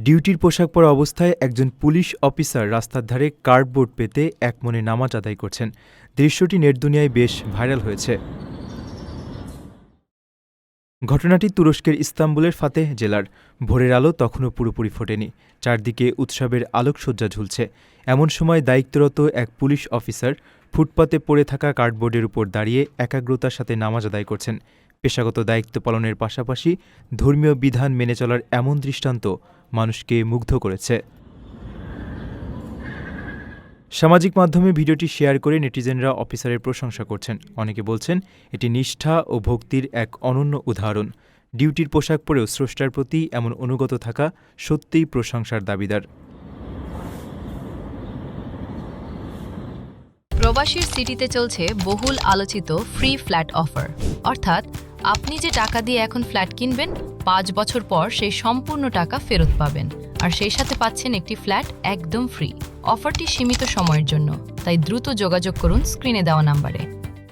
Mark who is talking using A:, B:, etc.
A: ডিউটির পোশাক পরা অবস্থায় একজন পুলিশ অফিসার রাস্তার ধারে কার্ডবোর্ড পেতে একমনে নামাজ আদায় করছেন। দৃশ্যটি নেটদুনিয়ায় বেশ ভাইরাল হয়েছে। ঘটনাটি তুরস্কের ইস্তাম্বুলের ফাতেহ জেলার। ভোরের আলো তখনও পুরোপুরি ফোটেনি, চারদিকে উৎসবের আলোকসজ্জা ঝুলছে। এমন সময় দায়িত্বরত এক পুলিশ অফিসার ফুটপাতে পড়ে থাকা কার্ডবোর্ডের উপর দাঁড়িয়ে একাগ্রতার সাথে নামাজ আদায় করছেন। পেশাগত দায়িত্ব পালনের পাশাপাশি ধর্মীয় বিধান মেনে চলার এমন দৃষ্টান্ত মানুষকে মুগ্ধ করেছে। সামাজিক মাধ্যমে ভিডিওটি শেয়ার করে নেটিজেনরা অফিসারের প্রশংসা করছেন। অনেকে বলছেন এটি নিষ্ঠা ও ভক্তির এক অনন্য উদাহরণ। ডিউটির পোশাক পরেও স্রষ্টার প্রতি এমন অনুগত থাকা সত্যিই প্রশংসার দাবিদার।
B: প্রবাসীর সিটিতে চলছে বহুল আলোচিত ফ্রি ফ্ল্যাট অফার, অর্থাৎ আপনি যে টাকা দিয়ে এখন ফ্ল্যাট কিনবেন ৫ বছর পর সেই সম্পূর্ণ টাকা ফেরত পাবেন, আর সেই সাথে পাচ্ছেন একটি ফ্ল্যাট একদম ফ্রি। অফারটি সীমিত সময়ের জন্য, তাই দ্রুত যোগাযোগ করুন স্ক্রিনে দেওয়া নাম্বারে।